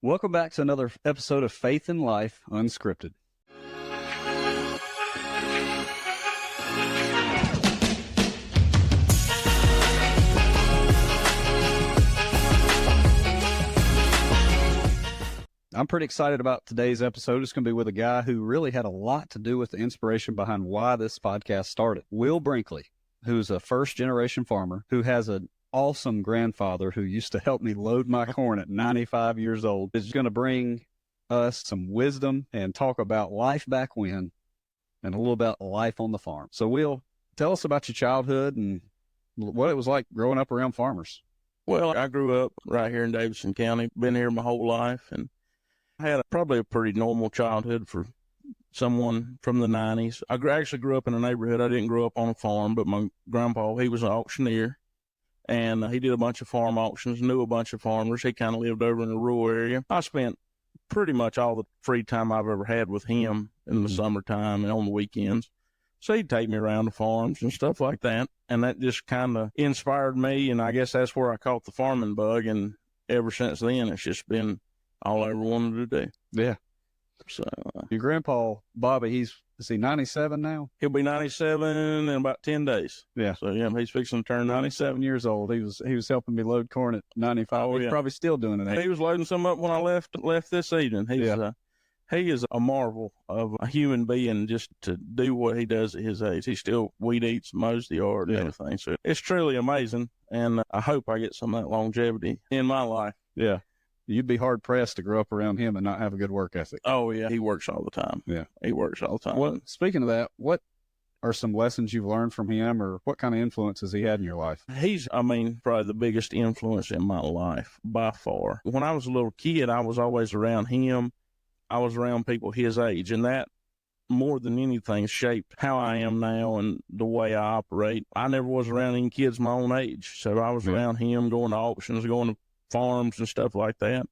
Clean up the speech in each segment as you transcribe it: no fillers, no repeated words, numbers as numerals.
Welcome back to another episode of Faith Life Unscripted. I'm pretty excited about today's episode. It's going to be with a guy who really had a lot to do with the inspiration behind why this podcast started. Will Brinkley, who's a first-generation farmer who has an awesome grandfather who used to help me load my corn at 95 years old, is going to bring us some wisdom and talk about life back when and a little about life on the farm. So, Will, tell us about your childhood and what it was like growing up around farmers. Well, I grew up right here in Davidson County, been here my whole life, and I had probably a pretty normal childhood for someone from the 90s. I actually grew up in a neighborhood. I didn't grow up on a farm, but my grandpa, he was an auctioneer, and he did a bunch of farm auctions, knew a bunch of farmers. He kind of lived over in a rural area. I spent pretty much all the free time I've ever had with him in the summertime and on the weekends. So he'd take me around the farms and stuff like that, and that just kind of inspired me, and I guess that's where I caught the farming bug, and ever since then, it's just been all I ever wanted to do. Yeah. So Your grandpa, Bobby, is he 97 now? He'll be 97 in about 10 days. Yeah. So, yeah, he's fixing to turn 97 years old. He was helping me load corn at 95. Oh, He's yeah. probably still doing it. He was loading some up when I left this evening. He is a marvel of a human being just to do what he does at his age. He still weed eats, mows the yard and everything. So it's truly amazing, and I hope I get some of that longevity in my life. Yeah. You'd be hard-pressed to grow up around him and not have a good work ethic. Oh, yeah. He works all the time. Yeah. He works all the time. Well, speaking of that, what are some lessons you've learned from him, or what kind of influence has he had in your life? He's, probably the biggest influence in my life by far. When I was a little kid, I was always around him. I was around people his age, and that more than anything shaped how I am now and the way I operate. I never was around any kids my own age, so I was around him, going to auctions, going to farms and stuff like that.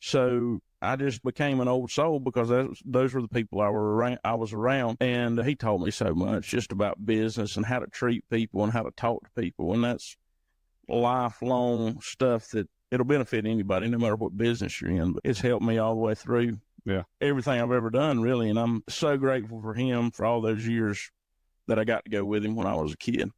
So I just became an old soul because those were the people I was around, and he taught me so much just about business and how to treat people and how to talk to people, and that's lifelong stuff that it'll benefit anybody, no matter what business you're in. But it's helped me all the way through everything I've ever done, really, and I'm so grateful for him for all those years that I got to go with him when I was a kid.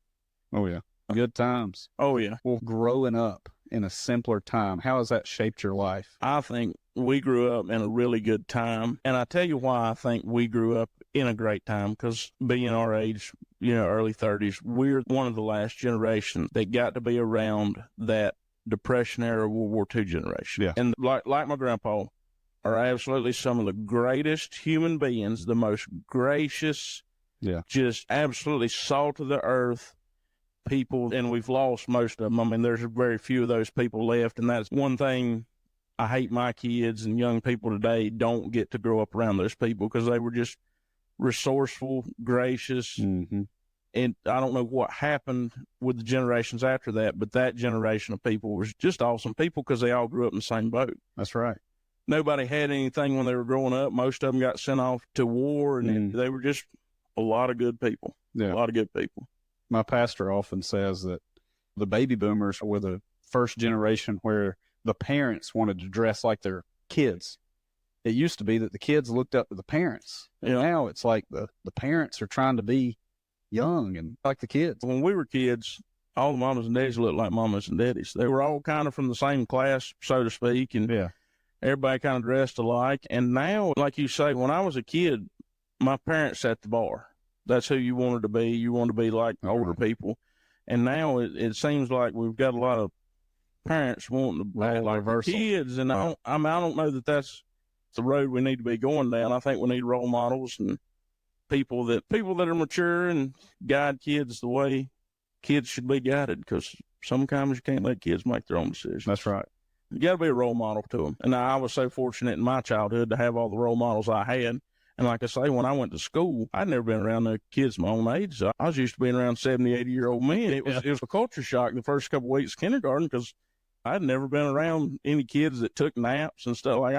Oh, yeah. Good times. Oh, yeah. Well, growing up in a simpler time, how has that shaped your life? I think we grew up in a really good time, and I tell you why I think we grew up in a great time, because being our age, early 30s, we're one of the last generations that got to be around that Depression-era World War II generation. Yeah. And like my grandpa, are absolutely some of the greatest human beings, the most gracious, just absolutely salt of the earth people, and we've lost most of them. There's very few of those people left, and that's one thing I hate. My kids and young people today don't get to grow up around those people because they were just resourceful, gracious, and I don't know what happened with the generations after that, but that generation of people was just awesome people because they all grew up in the same boat. That's right. Nobody had anything when they were growing up. Most of them got sent off to war, and they were just a lot of good people. Yeah. A lot of good people. My pastor often says that the baby boomers were the first generation where the parents wanted to dress like their kids. It used to be that the kids looked up to the parents. Now it's like the parents are trying to be young and like the kids. When we were kids, all the mamas and daddies looked like mamas and daddies. They were all kind of from the same class, so to speak, and everybody kind of dressed alike. And now, like you say, when I was a kid, my parents set the bar. That's who you wanted to be. You wanted to be like older people. And now it seems like we've got a lot of parents wanting to be like their kids. And I don't know that that's the road we need to be going down. I think we need role models and people that are mature and guide kids the way kids should be guided, because sometimes you can't let kids make their own decisions. That's right. You got to be a role model to them. And I was so fortunate in my childhood to have all the role models I had. And like I say, when I went to school, I'd never been around no kids my own age. So I was used to being around 70, 80-year-old men. It was a culture shock the first couple of weeks of kindergarten, because I'd never been around any kids that took naps and stuff. Like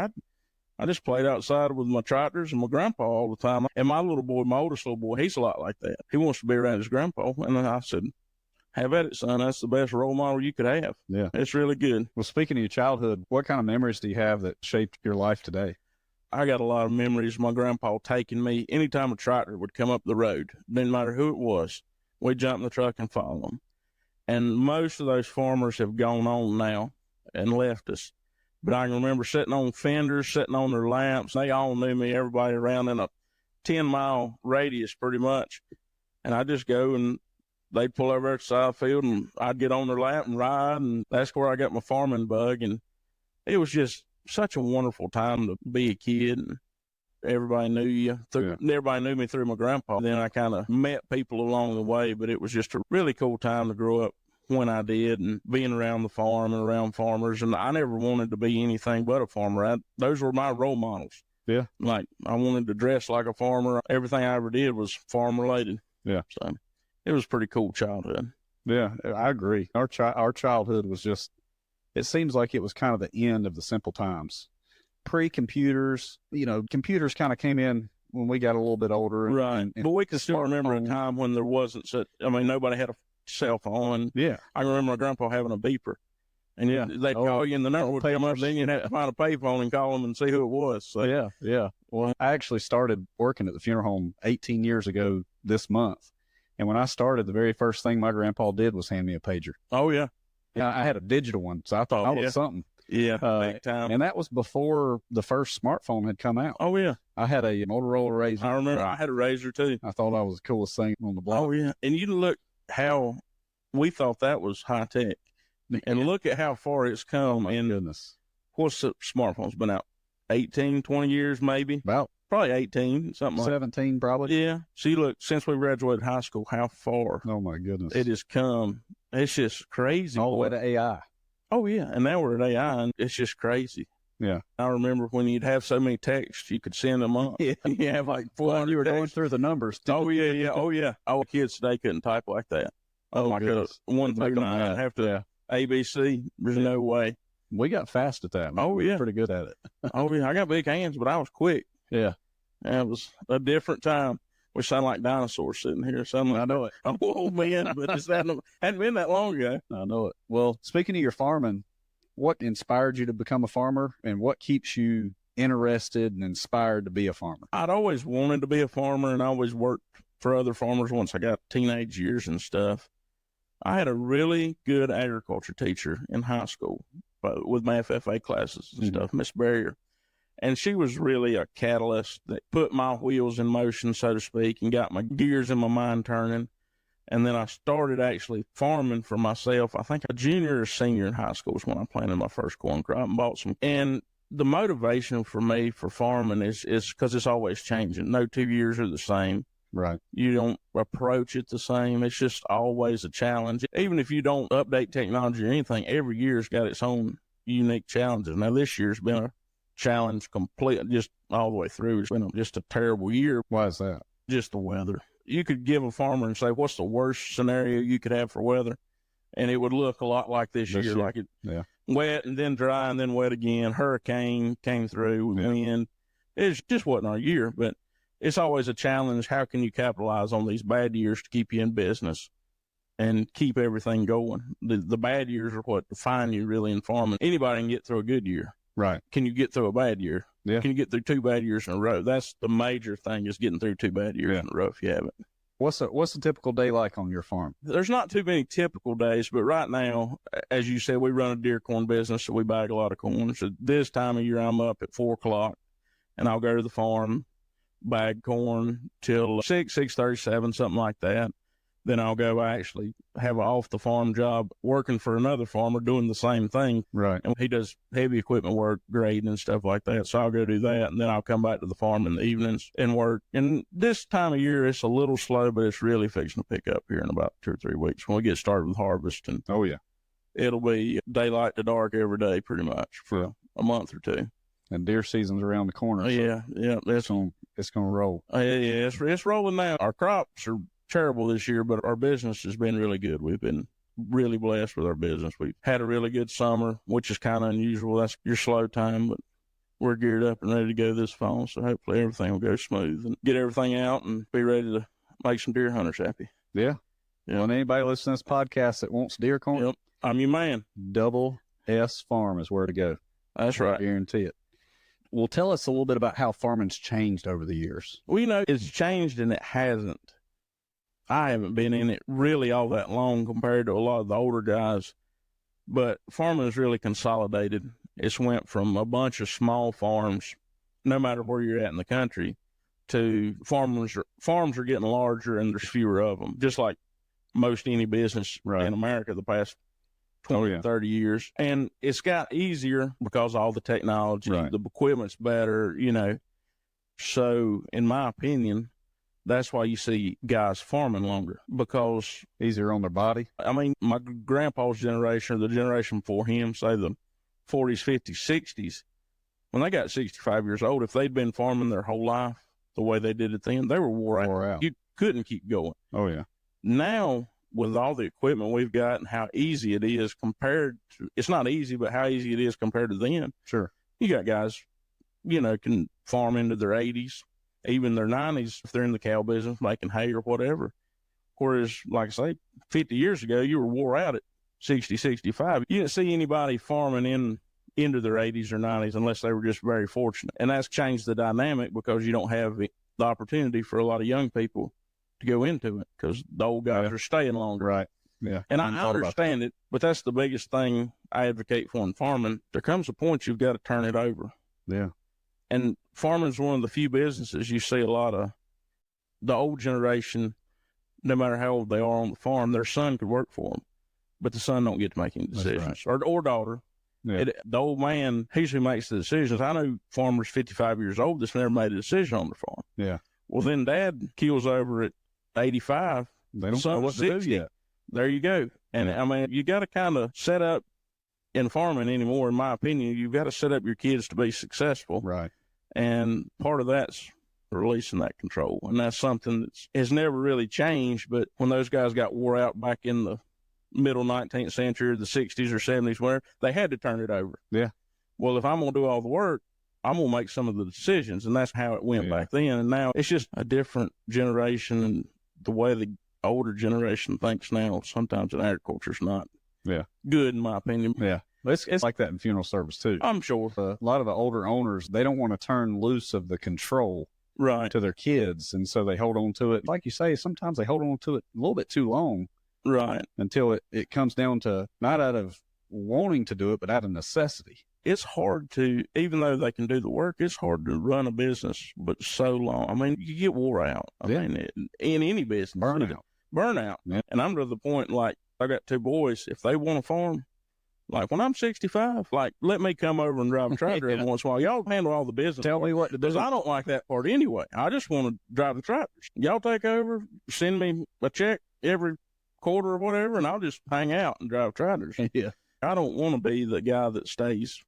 I just played outside with my tractors and my grandpa all the time. And my little boy, my oldest little boy, he's a lot like that. He wants to be around his grandpa. And then I said, have at it, son. That's the best role model you could have. Yeah. It's really good. Well, speaking of your childhood, what kind of memories do you have that shaped your life today? I got a lot of memories of my grandpa taking me. Anytime a tractor would come up the road, didn't matter who it was, we'd jump in the truck and follow them. And most of those farmers have gone on now and left us. But I can remember sitting on fenders, sitting on their lamps. They all knew me, everybody around in a 10-mile radius pretty much. And I just go and they'd pull over at the side of the field and I'd get on their lap and ride. And that's where I got my farming bug. And it was just such a wonderful time to be a kid. And everybody knew you. Everybody knew me through my grandpa. Then I kind of met people along the way, but it was just a really cool time to grow up when I did, and being around the farm and around farmers. And I never wanted to be anything but a farmer. Those were my role models. Yeah. Like, I wanted to dress like a farmer. Everything I ever did was farm related. Yeah. So it was a pretty cool childhood. Yeah, I agree. Our childhood was just, it seems like it was kind of the end of the simple times. Pre-computers, computers kind of came in when we got a little bit older. Right. But we can still remember a time when there wasn't nobody had a cell phone. Yeah. I remember my grandpa having a beeper. And they'd call you and the number would come up, then you'd have to find a payphone and call them and see who it was. So. Yeah. Well, I actually started working at the funeral home 18 years ago this month. And when I started, the very first thing my grandpa did was hand me a pager. Oh, yeah. I had a digital one, so I thought I was something. Yeah, big time. And that was before the first smartphone had come out. Oh, yeah. I had a Motorola Razr. I remember I had a Razr, too. I thought I was the coolest thing on the block. Oh, yeah. And you look how we thought that was high-tech. And look at how far it's come. And goodness. What's the smartphone's been out? 18, 20 years, maybe? Probably 18, something 17, probably. Yeah. See, look, since we graduated high school, how far. Oh, my goodness. It has come. It's just crazy. All the way to AI. Oh, yeah. And now we're at AI, and it's just crazy. Yeah. I remember when you'd have so many texts, you could send them up. Yeah. You have like 400 you were texts. going through the numbers. Oh, yeah. Oh, yeah. Our kids today couldn't type like that. Oh, my goodness. 1 through 9. I'd have to ABC. There's no way. We got fast at that. Oh, yeah. Pretty good at it. Oh, yeah. I got big hands, but I was quick. Yeah. It was a different time. We sound like dinosaurs sitting here. I know it. Oh, man. But it hadn't been that long ago. I know it. Well, speaking of your farming, what inspired you to become a farmer, and what keeps you interested and inspired to be a farmer? I'd always wanted to be a farmer, and I always worked for other farmers once I got teenage years and stuff. I had a really good agriculture teacher in high school with my FFA classes and stuff, Miss Barrier. And she was really a catalyst that put my wheels in motion, so to speak, and got my gears in my mind turning. And then I started actually farming for myself. I think a junior or senior in high school is when I planted my first corn crop and bought some. And the motivation for me for farming is because it's always changing. No 2 years are the same. Right. You don't approach it the same. It's just always a challenge. Even if you don't update technology or anything, every year's got its own unique challenges. Now, this year's been a challenge just all the way through. It's been just a terrible year. Why is that? Just the weather. You could give a farmer and say, what's the worst scenario you could have for weather? And it would look a lot like this year. Like it wet and then dry and then wet again. Hurricane came through, wind. It just wasn't our year, but it's always a challenge. How can you capitalize on these bad years to keep you in business and keep everything going? The bad years are what define you really in farming. Anybody can get through a good year. Right. Can you get through a bad year? Yeah. Can you get through 2 bad years in a row? That's the major thing, is getting through 2 bad years in a row if you haven't. What's a typical day like on your farm? There's not too many typical days, but right now, as you said, we run a deer corn business, so we bag a lot of corn. So this time of year, I'm up at 4 o'clock, and I'll go to the farm, bag corn till 6:37, something like that. Then I'll go actually have an off-the-farm job working for another farmer doing the same thing. Right. And he does heavy equipment work, grading and stuff like that. So I'll go do that, and then I'll come back to the farm in the evenings and work. And this time of year, it's a little slow, but it's really fixing to pick up here in about 2 or 3 weeks when we get started with harvest. And it'll be daylight to dark every day pretty much for a month or 2. And deer season's around the corner. So yeah. It's gonna roll. It's rolling now. Our crops are terrible this year, but our business has been really good. We've been really blessed with our business. We've had a really good summer, which is kind of unusual. That's your slow time, but we're geared up and ready to go this fall. So hopefully everything will go smooth and get everything out and be ready to make some deer hunters happy. Yeah. Yeah. And anybody listening to this podcast that wants deer corn, Yep. I'm your man. Double S Farm is where to go. That's right. I guarantee it. Well, tell us a little bit about how farming's changed over the years. Well, you know, it's changed and it hasn't. I haven't been in it really all that long compared to a lot of the older guys, but farming has really consolidated. It's went from a bunch of small farms, no matter where you're at in the country, to farms are getting larger and there's fewer of them, just like most any business in America the past 20, 30 years. And it's got easier because of all the technology, the equipment's better, you know. So, in my opinion, that's why you see guys farming longer, because easier on their body. I mean, my grandpa's generation, or the generation before him, say the 40s, 50s, 60s, when they got 65 years old, if they'd been farming their whole life the way they did it then, they were wore out. You couldn't keep going. Oh, yeah. Now, with all the equipment we've got and how easy it is compared to, it's not easy, but how easy it is compared to then. Sure. You got guys, you know, can farm into their 80s, even their 90s, if they're in the cow business, making hay or whatever. Whereas, like I say, 50 years ago, you were wore out at 60, 65. You didn't see anybody farming into their 80s or 90s unless they were just very fortunate. And that's changed the dynamic because you don't have the opportunity for a lot of young people to go into it because the old guys are staying longer. Right. Yeah. And I understand it, but that's the biggest thing I advocate for in farming. There comes a point you've got to turn it over. Yeah. And farming is one of the few businesses you see a lot of the old generation, no matter how old they are on the farm, their son could work for them, but the son don't get to make any decisions, or daughter. Yeah. The old man, he's who makes the decisions. I know farmers 55 years old that's never made a decision on their farm. Yeah. Well, then dad keels over at 85. They don't know what to do yet. There you go. And I mean, you got to kind of set up in farming anymore, in my opinion, you've got to set up your kids to be successful. Right. And part of that's releasing that control. And that's something that has never really changed. But when those guys got wore out back in the middle 19th century, the 60s or 70s, where they had to turn it over. Yeah. Well, if I'm going to do all the work, I'm going to make some of the decisions. And that's how it went back then. And now it's just a different generation. And the way the older generation thinks now, sometimes in agriculture is not good, in my opinion. Yeah. It's like that in funeral service, too. I'm sure. A lot of the older owners, they don't want to turn loose of the control to their kids. And so they hold on to it. Like you say, sometimes they hold on to it a little bit too long. Right. Until it comes down to not out of wanting to do it, but out of necessity. It's hard to, even though they can do the work, it's hard to run a business, but so long. I mean, you get wore out. I mean, in any business. Burnout. Yeah. And I'm to the point, like, I got two boys. If they want to farm, like, when I'm 65, like, let me come over and drive a tractor every once in a while. Y'all handle all the business. Tell me what to do. Because I don't like that part anyway. I just want to drive the tractors. Y'all take over, send me a check every quarter or whatever, and I'll just hang out and drive tractors. Yeah. I don't want to be the guy that stays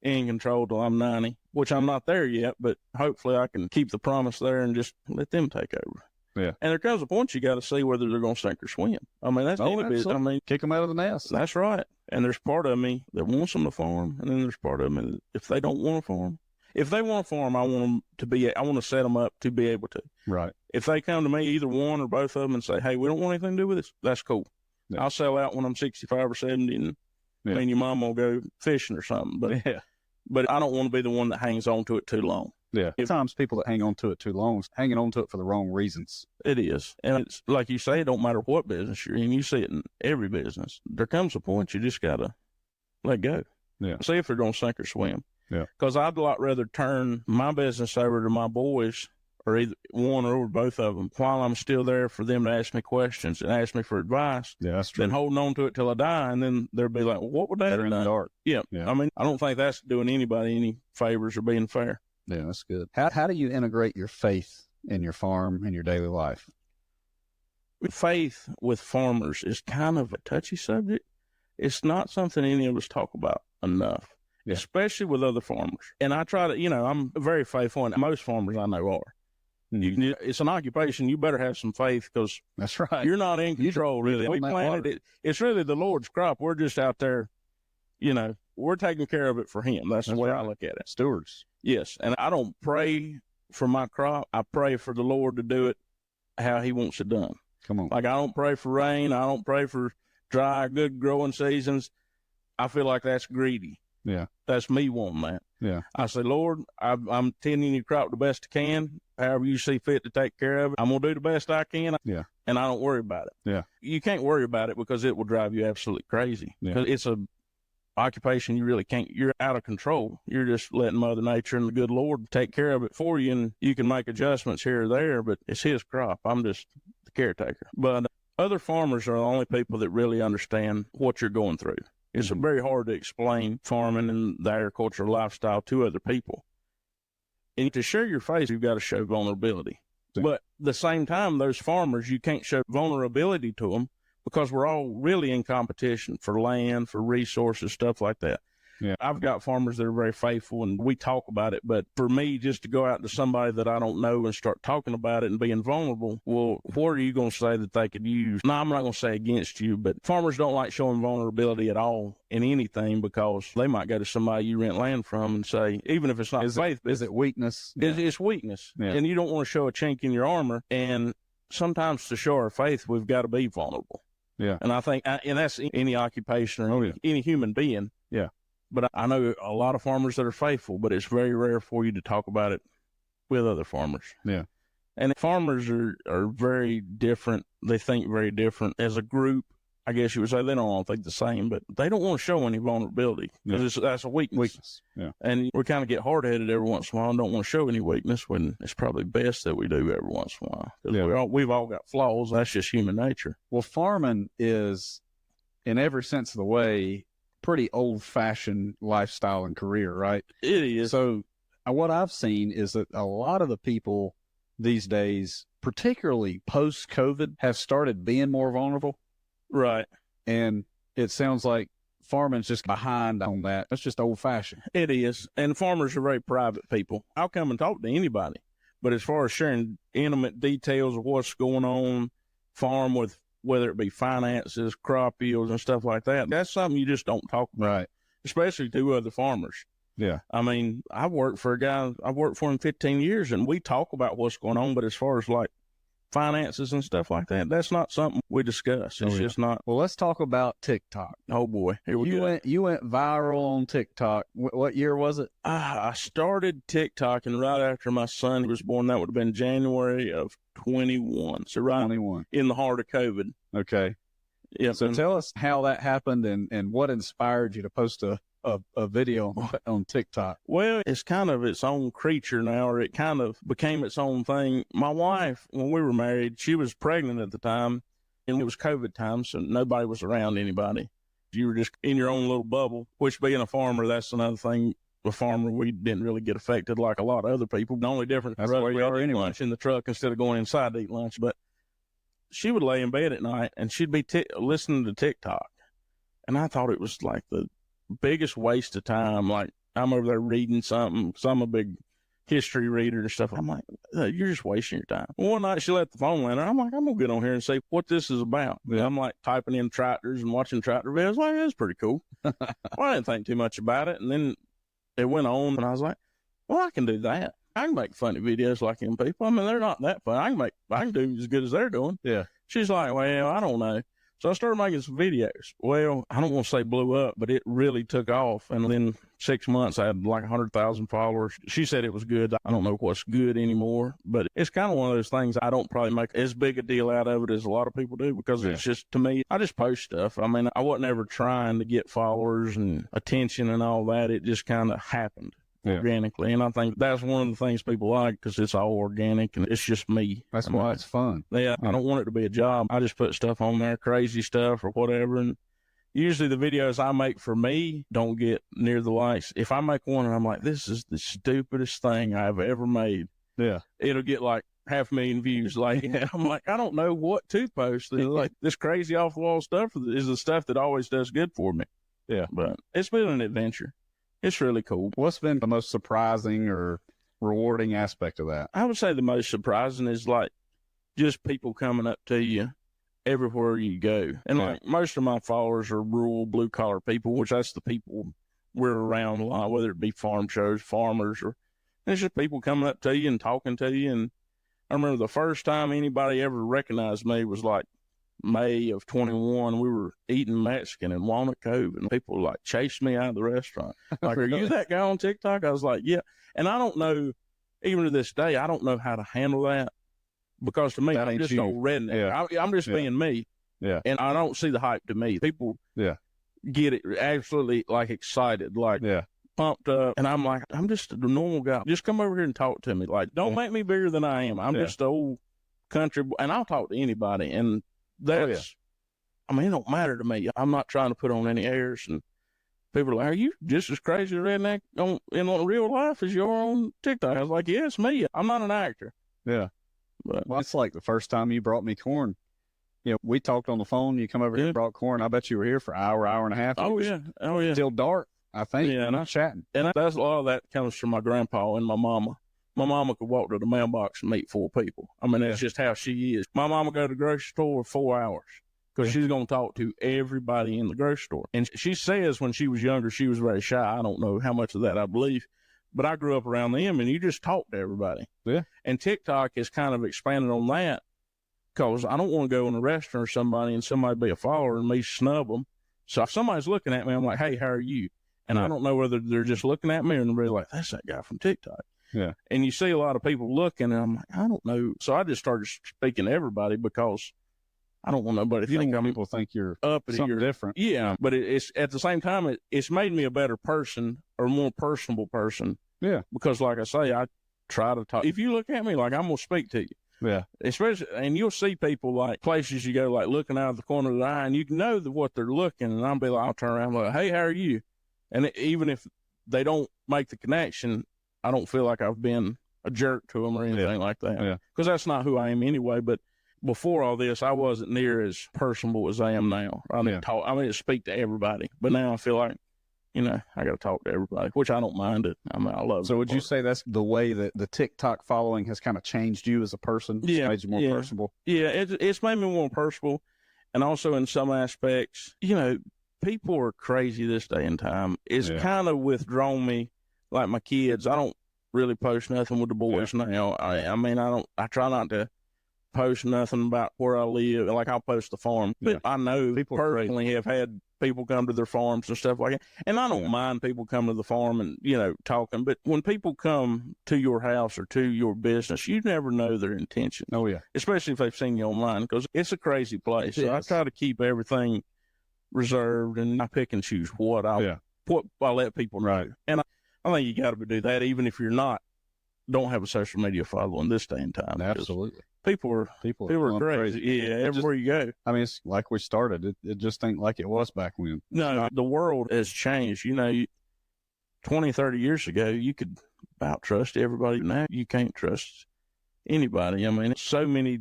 in control till I'm 90, which I'm not there yet, but hopefully I can keep the promise there and just let them take over. Yeah. And there comes a point you got to see whether they're going to sink or swim. I mean, that's any business. I mean, kick them out of the nest. That's right. And there's part of me that wants them to farm, and then there's part of me that if they don't want to farm, if they want to farm, I want them to be. I want to set them up to be able to. Right. If they come to me, either one or both of them, and say, "Hey, we don't want anything to do with this," that's cool. Yeah. I'll sell out when I'm 65 or 70, and me and your mom will go fishing or something. But I don't want to be the one that hangs on to it too long. Yeah. Sometimes people that hang on to it too long is hanging on to it for the wrong reasons. It is. And it's like you say, it don't matter what business you're in. You see it in every business. There comes a point you just got to let go. Yeah. See if they're going to sink or swim. Yeah. Because I'd a lot rather turn my business over to my boys, or either one or both of them, while I'm still there for them to ask me questions and ask me for advice. Yeah, that's true. Than holding on to it till I die, and then they'll be like, well, what would that have done? In the dark. Yeah. I mean, I don't think that's doing anybody any favors or being fair. Yeah, that's good. How do you integrate your faith in your farm and your daily life? Faith with farmers is kind of a touchy subject. It's not something any of us talk about enough, especially with other farmers. And I try to, I'm very faithful, and most farmers I know are. It's an occupation. You better have some faith, because that's right. You're not in control, really. We planted it. It's really the Lord's crop. We're just out there, we're taking care of it for Him. That's the way I look at it. Stewards. Yes. And I don't pray for my crop. I pray for the Lord to do it how He wants it done. Come on. Like, I don't pray for rain. I don't pray for dry, good growing seasons. I feel like that's greedy. Yeah. That's me wanting that. Yeah. I say, Lord, I'm tending your crop the best I can. However you see fit to take care of it, I'm going to do the best I can. Yeah. And I don't worry about it. Yeah. You can't worry about it because it will drive you absolutely crazy. Yeah. Because it's a occupation you really can't. You're out of control. You're just letting Mother Nature and the good Lord take care of it for you, and you can make adjustments here or there, but it's his crop. I'm just the caretaker. But other farmers are the only people that really understand what you're going through. It's very hard to explain farming and the agricultural lifestyle to other people. And to share your faith, you've got to show vulnerability. But at the same time, those farmers, you can't show vulnerability to them because we're all really in competition for land, for resources, stuff like that. Yeah. I've got farmers that are very faithful, and we talk about it. But for me, just to go out to somebody that I don't know and start talking about it and being vulnerable, well, what are you going to say that they could use? No, I'm not going to say against you, but farmers don't like showing vulnerability at all in anything because they might go to somebody you rent land from and say, even if it's not faith, is it weakness? It's weakness. Yeah. And you don't want to show a chink in your armor. And sometimes to show our faith, we've got to be vulnerable. Yeah. And I think, and that's any occupation or any human being. Yeah. But I know a lot of farmers that are faithful, but it's very rare for you to talk about it with other farmers. Yeah. And farmers are very different. They think very different as a group. I guess you would say they don't all think the same, but they don't want to show any vulnerability because that's a weakness. Yeah. And we kind of get hard-headed every once in a while and don't want to show any weakness when it's probably best that we do every once in a while. Because we've all got flaws. That's just human nature. Well, farming is, in every sense of the way, pretty old-fashioned lifestyle and career, right? It is. So what I've seen is that a lot of the people these days, particularly post-COVID, have started being more vulnerable. Right. And it sounds like farming's just behind on that. That's just old-fashioned. It is. And farmers are very private people. I'll come and talk to anybody. But as far as sharing intimate details of what's going on farm with, whether it be finances, crop yields, and stuff like that, that's something you just don't talk about. Right. Especially to other farmers. Yeah. I mean, I've worked for him 15 years, and we talk about what's going on, but as far as like finances and stuff like that, that's not something we discuss. It's just not. Well, let's talk about TikTok. Oh boy, here we go. You went viral on TikTok. What year was it? I started TikTok, and right after my son was born, that would have been January of 21. So right 21. In the heart of COVID. Okay. Yeah. So tell us how that happened and what inspired you to post a video on TikTok. Well, it's kind of its own creature now, or it kind of became its own thing. My wife, when we were married, she was pregnant at the time, and it was COVID time, so nobody was around anybody. You were just in your own little bubble, which being a farmer, that's another thing. A farmer, we didn't really get affected like a lot of other people. The only difference that's where you are anyway. Lunch in the truck instead of going inside to eat lunch. But she would lay in bed at night, and she'd be listening to TikTok. And I thought it was like the biggest waste of time. Like, I'm over there reading something because I'm a big history reader and stuff. I'm like, you're just wasting your time. Well, one night she let the phone land, and I'm like, I'm going to get on here and see what this is about. Yeah. I'm like typing in tractors and watching tractor videos. I was like, that's pretty cool. Well, I didn't think too much about it. And then it went on, and I was like, well, I can do that. I can make funny videos like them people. I mean, they're not that fun. I can do as good as they're doing. Yeah. She's like, well, I don't know. So I started making some videos. Well, I don't want to say blew up, but it really took off. And then 6 months, I had like 100,000 followers. She said it was good. I don't know what's good anymore, but it's kind of one of those things I don't probably make as big a deal out of it as a lot of people do because it's just, to me, I just post stuff. I mean, I wasn't ever trying to get followers and attention and all that. It just kind of happened. Organically, and I think that's one of the things people like because it's all organic and it's just me. That's why it's fun. Yeah, I don't want it to be a job. I just put stuff on there, crazy stuff or whatever, and usually the videos I make for me don't get near the likes. If I make one and I'm like, this is the stupidest thing I've ever made, it'll get like 500,000 views. Like, I'm like, I don't know what to post. Like, this crazy off the wall stuff is the stuff that always does good for me. Yeah, but it's been an adventure. It's really cool. What's been the most surprising or rewarding aspect of that? I would say the most surprising is like just people coming up to you everywhere you go. And like most of my followers are rural blue collar people, which that's the people we're around a lot, whether it be farm shows, farmers, or it's just people coming up to you and talking to you. And I remember the first time anybody ever recognized me was like May of 21. We were eating Mexican in Walnut Cove, and people like chased me out of the restaurant. Like, Really? are you that guy on TikTok? I was like, yeah. And I don't know, even to this day, I don't know how to handle that, because to me, That I'm ain't just you. a redneck. I'm just being me. Yeah. And I don't see the hype to me. People get it absolutely like excited, like pumped up. And I'm like, I'm just a normal guy. Just come over here and talk to me. Like, don't make me bigger than I am. I'm just an old country boy, and I'll talk to anybody. And that's, I mean, it don't matter to me. I'm not trying to put on any airs. And people are like, are you just as crazy a redneck in real life as you're on TikTok? I was like, yeah, it's me. I'm not an actor. Yeah. But, well, it's like the first time you brought me corn. You know, we talked on the phone. You come over here and brought corn. I bet you were here for an hour and a half. Oh, yeah. Till dark, I think. Yeah, and chatting. And that's a lot of that comes from my grandpa and my mama. My mama could walk to the mailbox and meet 4 people. I mean, that's just how she is. My mama go to the grocery store 4 hours because she's going to talk to everybody in the grocery store. And she says when she was younger, she was very shy. I don't know how much of that I believe, but I grew up around them, and you just talk to everybody. Yeah. And TikTok has kind of expanded on that, because I don't want to go in a restaurant or somebody and somebody be a follower and me snub them. So if somebody's looking at me, I'm like, hey, how are you? And I don't know whether they're just looking at me or they're like, that's that guy from TikTok. Yeah. And you see a lot of people looking, and I'm like, I don't know. So I just started speaking to everybody, because I don't want nobody to think people think you're up something different. Yeah. But it's at the same time, it's made me a better person, or a more personable person. Yeah. Because like I say, I try to talk. If you look at me, like, I'm going to speak to you. Yeah. Especially, and you'll see people, like, places you go, like, looking out of the corner of the eye, and you know what they're looking, and I'll be like, I'll turn around and like, hey, how are you? And even if they don't make the connection, I don't feel like I've been a jerk to them or anything like that. Yeah. Because that's not who I am anyway. But before all this, I wasn't near as personable as I am now. I didn't speak to everybody. But now I feel like, you know, I got to talk to everybody, which I don't mind it. I mean, I love it. So would you say that's the way that the TikTok following has kind of changed you as a person? Yeah. Made you more personable? Yeah, it's made me more personable. And also in some aspects, you know, people are crazy this day and time. It's kind of withdrawn me, like my kids. I don't really post nothing with the boys now. I try not to post nothing about where I live. Like, I'll post the farm. But I know people personally have had people come to their farms and stuff like that. And I don't mind people coming to the farm and, you know, talking. But when people come to your house or to your business, you never know their intention. Oh, yeah. Especially if they've seen you online, because it's a crazy place. So I try to keep everything reserved, and I pick and choose what I let people know. Right. And I think you got to do that, even if you're don't have a social media following this day and time. Absolutely. People are crazy. Yeah, everywhere you go. I mean, it's like we started. It just ain't like it was back when. No, the world has changed. You know, 20, 30 years ago, you could about trust everybody. Now you can't trust anybody. I mean, so many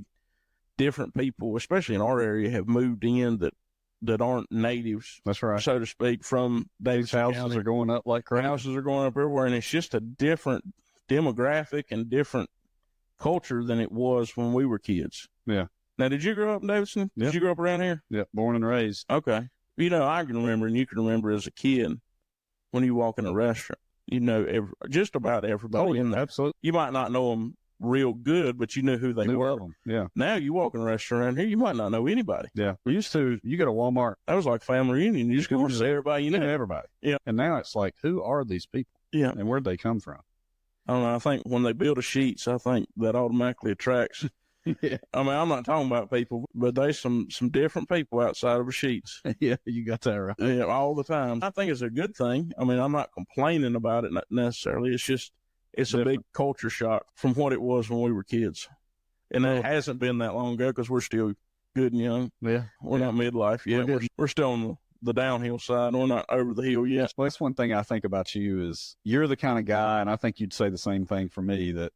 different people, especially in our area, have moved in that aren't natives. That's right. So to speak, from Davidson houses County. are going up like crazy. Houses are going up everywhere, and it's just a different demographic and different culture than it was when we were kids. Yeah. Now, did you grow up in Davidson? Yeah. Did you grow up around here? Yeah, born and raised. Okay. You know, I can remember, and you can remember as a kid, when you walk in a restaurant, you know just about everybody in there. Absolutely. You might not know them real good, but you knew who they were. Yeah. Now you walk in a restaurant around here, you might not know anybody. Yeah. We used to, you go to Walmart. That was like family reunion. You just go to everybody you know. Everybody. Yeah. And now it's like, who are these people? Yeah. And where'd they come from? I don't know. I think when they build a Sheetz, I think that automatically attracts. Yeah. I mean, I'm not talking about people, but there's some different people outside of a Sheetz. Yeah, you got that right. Yeah, all the time. I think it's a good thing. I mean, I'm not complaining about it necessarily. It's just, it's a big culture shock from what it was when we were kids. And it hasn't been that long ago, because we're still good and young. Yeah. We're not midlife yet. We're still on the downhill side. We're not over the hill yet. Well, that's one thing I think about you is you're the kind of guy, and I think you'd say the same thing for me, that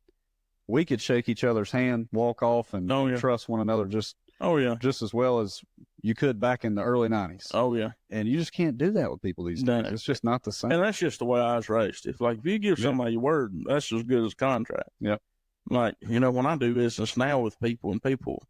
we could shake each other's hand, walk off, and trust one another just as well as you could back in the early 90s. Oh, yeah. And you just can't do that with people these days. It's just not the same. And that's just the way I was raised. It's like, if you give somebody your word, that's as good as a contract. Yep. Like, you know, when I do business now with people, and people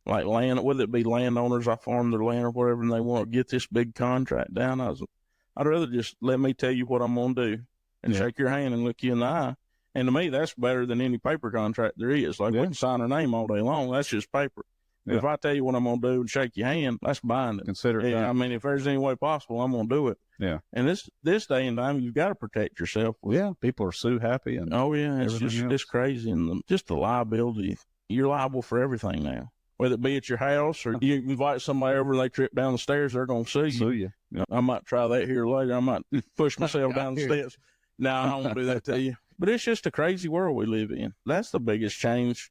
like land, whether it be landowners, I farm their land or whatever, and they want to get this big contract down, I'd rather just let me tell you what I'm going to do and shake your hand and look you in the eye. And to me, that's better than any paper contract there is. Like, we can sign our name all day long. That's just paper. Yeah. If I tell you what I'm going to do and shake your hand, that's binding. Consider it. Yeah, I mean, if there's any way possible, I'm going to do it. Yeah. And this day and time, you've got to protect yourself. Yeah. People are so happy. And it's crazy. And just the liability. You're liable for everything now. Whether it be at your house or you invite somebody over and they trip down the stairs, they're going to sue you. Yeah. I might try that here later. I might push myself down the steps. No, I don't want to do that to you. But it's just a crazy world we live in. That's the biggest change,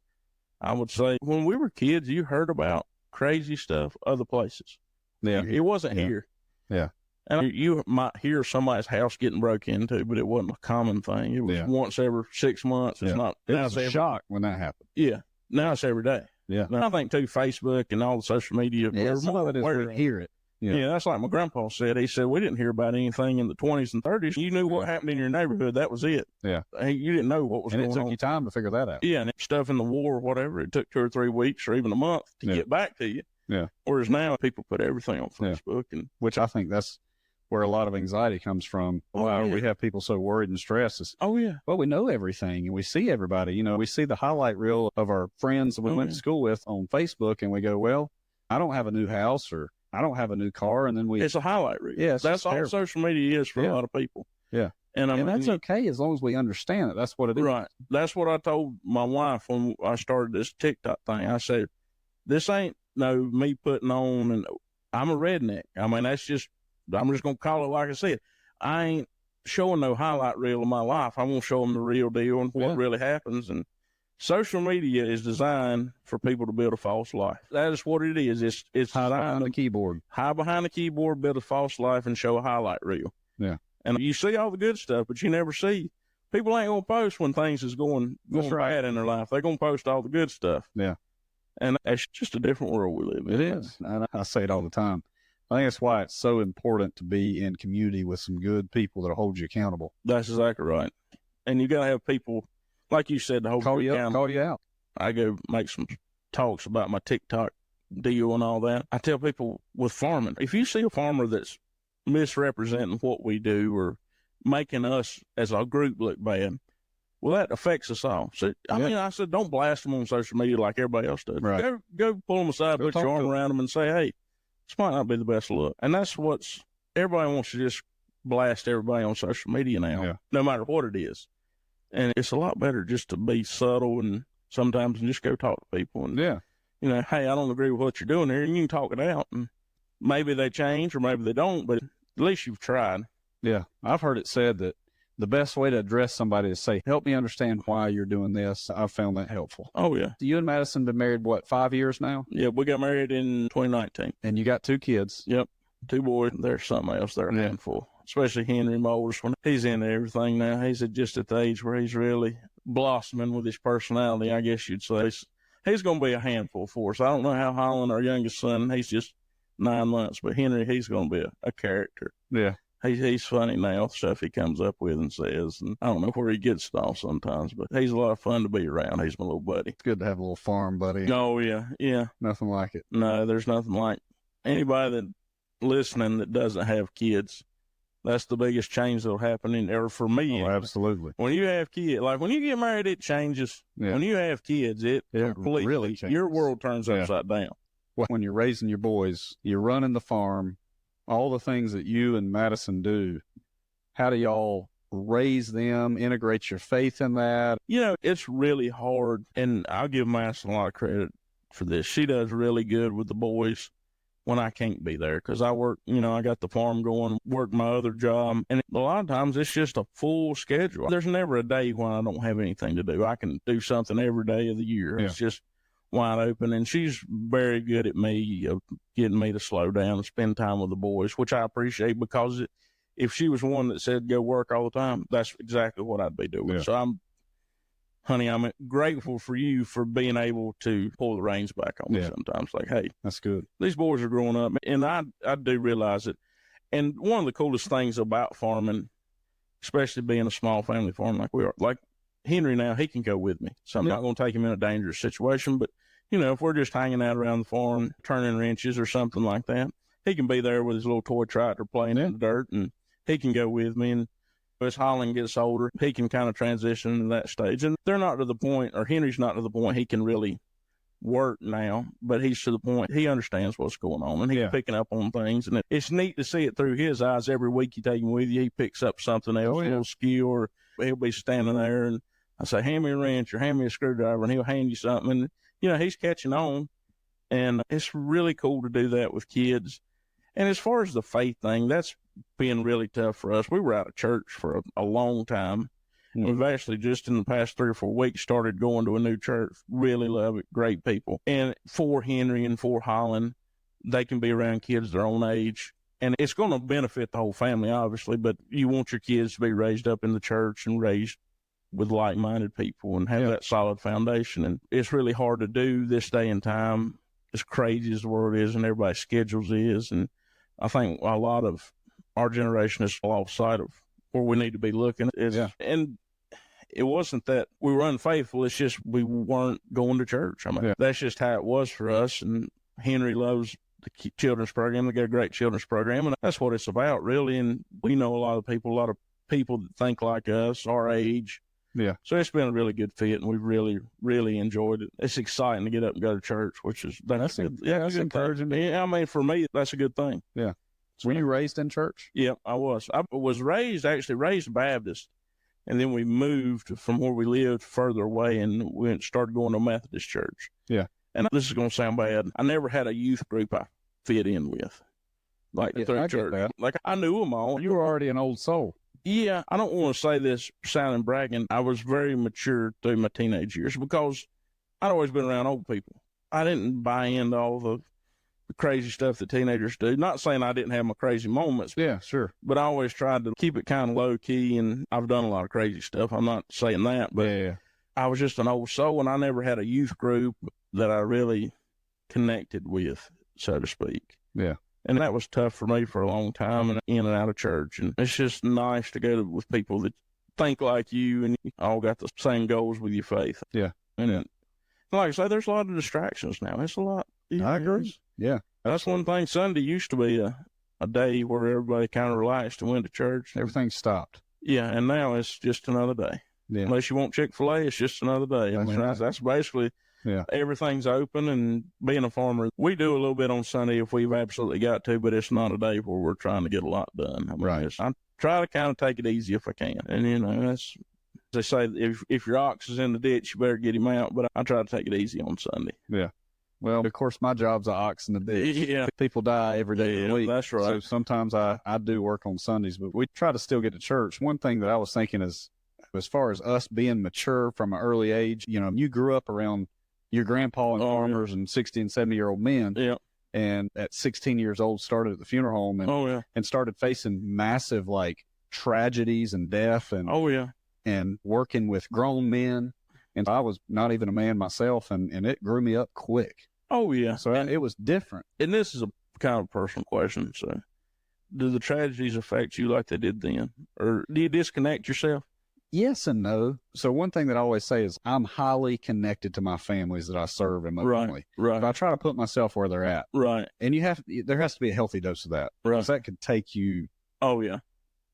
I would say. When we were kids, you heard about crazy stuff other places. Yeah. It wasn't here. Yeah. And you might hear somebody's house getting broke into, but it wasn't a common thing. It was once every 6 months. It's not. It was a shock when that happened. Yeah. Now it's every day. Yeah. Now, I think, too, Facebook and all the social media. Some of it is where to hear it. Yeah, that's like my grandpa said. He said, we didn't hear about anything in the 20s and 30s. You knew what happened in your neighborhood. That was it. Yeah. You didn't know what was going on. And it took you time to figure that out. Yeah, and stuff in the war or whatever, it took 2 or 3 weeks or even a month to get back to you. Yeah. Whereas now people put everything on Facebook. And which I think that's where a lot of anxiety comes from. We have people so worried and stressed. Well, we know everything and we see everybody. You know, we see the highlight reel of our friends that we went to school with on Facebook and we go, well, I don't have a new house or I don't have a new car. And then it's a highlight reel. Yeah, that's all social media is for a lot of people. Yeah. And that's okay as long as we understand it. That's what it is. Right. That's what I told my wife when I started this TikTok thing. I said, this ain't me putting on, and I'm a redneck. I mean, I'm just going to call it like I said. I ain't showing no highlight reel of my life. I'm going to show them the real deal and what really happens. And social media is designed for people to build a false life. That is what it is. It's hide behind the keyboard. Hide behind the keyboard, build a false life, and show a highlight reel. Yeah. And you see all the good stuff, but you never see. People ain't going to post when things is going bad in their life. They're going to post all the good stuff. Yeah. And that's just a different world we live in. It is. And I say it all the time. I think that's why it's so important to be in community with some good people that'll hold you accountable. That's exactly right. And you got to have people, like you said, to hold you accountable. Call you out. I go make some talks about my TikTok deal and all that. I tell people with farming, if you see a farmer that's misrepresenting what we do or making us as a group look bad, well, that affects us all. So, I said, don't blast them on social media like everybody else does. Right. Go pull them aside, put your arm around them and say, hey, this might not be the best look. And that's everybody wants to just blast everybody on social media now, no matter what it is. And it's a lot better just to be subtle and sometimes just go talk to people. And, hey, I don't agree with what you're doing here. And you can talk it out. And maybe they change or maybe they don't, but at least you've tried. Yeah. I've heard it said that the best way to address somebody is say, help me understand why you're doing this. I've found that helpful. Oh, yeah. You and Madison been married, 5 years now? Yeah, we got married in 2019. And you got 2 kids? Yep. 2 boys. There's something else. They're a handful. Especially Henry, my oldest one. He's into everything now. He's just at the age where he's really blossoming with his personality, I guess you'd say. He's going to be a handful for us. I don't know how Holland, our youngest son, he's just 9 months, but Henry, he's going to be a character. Yeah. He's funny now, stuff he comes up with and says, and I don't know where he gets it all sometimes, but he's a lot of fun to be around. He's my little buddy. It's good to have a little farm buddy. Oh, yeah. Nothing like it. No, there's nothing like anybody that listening that doesn't have kids. That's the biggest change that'll happen or for me. Oh, absolutely. When you have kids, like when you get married, it changes. Yeah. When you have kids, it completely really changes. Your world turns upside down. When you're raising your boys, you're running the farm, all the things that you and Madison do. How do y'all raise them, integrate your faith in that? It's really hard, and I'll give Madison a lot of credit for this. She does really good with the boys when I can't be there because I work, I got the farm going, work my other job, and a lot of times it's just a full schedule. There's never a day when I don't have anything to do. I can do something every day of the year. Yeah. It's just wide open, and she's very good at getting me to slow down and spend time with the boys, which I appreciate because if she was one that said go work all the time, that's exactly what I'd be doing. Yeah. So I'm grateful for you for being able to pull the reins back on me sometimes. Like, hey, that's good. These boys are growing up, and I do realize it. And one of the coolest things about farming, especially being a small family farm like we are, like Henry now, he can go with me. So I'm not going to take him in a dangerous situation, but, if we're just hanging out around the farm, turning wrenches or something like that, he can be there with his little toy tractor playing in the dirt, and he can go with me. And As Holland gets older, he can kind of transition into that stage. And they're not to the point, or Henry's not to the point he can really work now, but he's to the point he understands what's going on, and he's picking up on things. And it's neat to see it through his eyes. Every week you take him with you, he picks up something else, a little skill, or he'll be standing there, and I say, hand me a wrench or hand me a screwdriver, and he'll hand you something. And, you know, he's catching on, and it's really cool to do that with kids. And as far as the faith thing, that's been really tough for us. We were out of church for a long time. We've actually just in the past 3 or 4 weeks started going to a new church. Really love it. Great people. And for Henry and for Holland, they can be around kids their own age. And it's going to benefit the whole family, obviously, but you want your kids to be raised up in the church and raised with like-minded people and have that solid foundation. And it's really hard to do this day and time, as crazy as the world is and everybody's schedules is. And I think a lot of our generation has lost sight of where we need to be looking. And it wasn't that we were unfaithful. It's just we weren't going to church. I mean, that's just how it was for us. And Henry loves the children's program. They got a great children's program, and that's what it's about, really. And we know a lot of people that think like us, our age. Yeah. So it's been a really good fit, and we've really, really enjoyed it. It's exciting to get up and go to church, which is that's good. Yeah, that's encouraging. Yeah, I mean, for me, that's a good thing. Yeah. Were you raised in church? Yeah, I was. I was raised Baptist, and then we moved from where we lived further away, and we started going to a Methodist church. Yeah. And this is going to sound bad. I never had a youth group I fit in with, like through church. Like, I knew them all. You were already an old soul. Yeah, I don't want to say this sounding bragging. I was very mature through my teenage years because I'd always been around old people. I didn't buy into all the crazy stuff that teenagers do. Not saying I didn't have my crazy moments. Yeah, sure. But I always tried to keep it kind of low key, and I've done a lot of crazy stuff. I'm not saying that, but I was just an old soul, and I never had a youth group that I really connected with, so to speak. Yeah. And that was tough for me for a long time, and in and out of church. And it's just nice to go with people that think like you, and you all got the same goals with your faith. Yeah. And like I say, there's a lot of distractions now. It's a lot. I agree. Yeah. That's one thing. Sunday used to be a day where everybody kind of relaxed and went to church. Everything stopped. Yeah, and now it's just another day. Yeah. Unless you want Chick-fil-A, it's just another day. That's basically everything's open. And being a farmer, we do a little bit on Sunday if we've absolutely got to, but it's not a day where we're trying to get a lot done. I mean, I try to kind of take it easy if I can. And, you know, they say if your ox is in the ditch, you better get him out, but I try to take it easy on Sunday. Yeah. Well, of course, my job's an ox in the ditch. Yeah. People die every day of the week. That's right. So sometimes I do work on Sundays, but we try to still get to church. One thing that I was thinking is, as far as us being mature from an early age, you know, you grew up around your grandpa and farmers and 60 and 70-year-old men. Yeah. And at 16 years old, started at the funeral home and started facing massive, like, tragedies and death and and working with grown men. And I was not even a man myself, and it grew me up quick. Oh, yeah. So it was different. And this is a kind of personal question. So do the tragedies affect you like they did then? Or do you disconnect yourself? Yes and no. So one thing that I always say is I'm highly connected to my families that I serve emotionally. Right. But I try to put myself where they're at. Right. And there has to be a healthy dose of that. Right. Because that could take you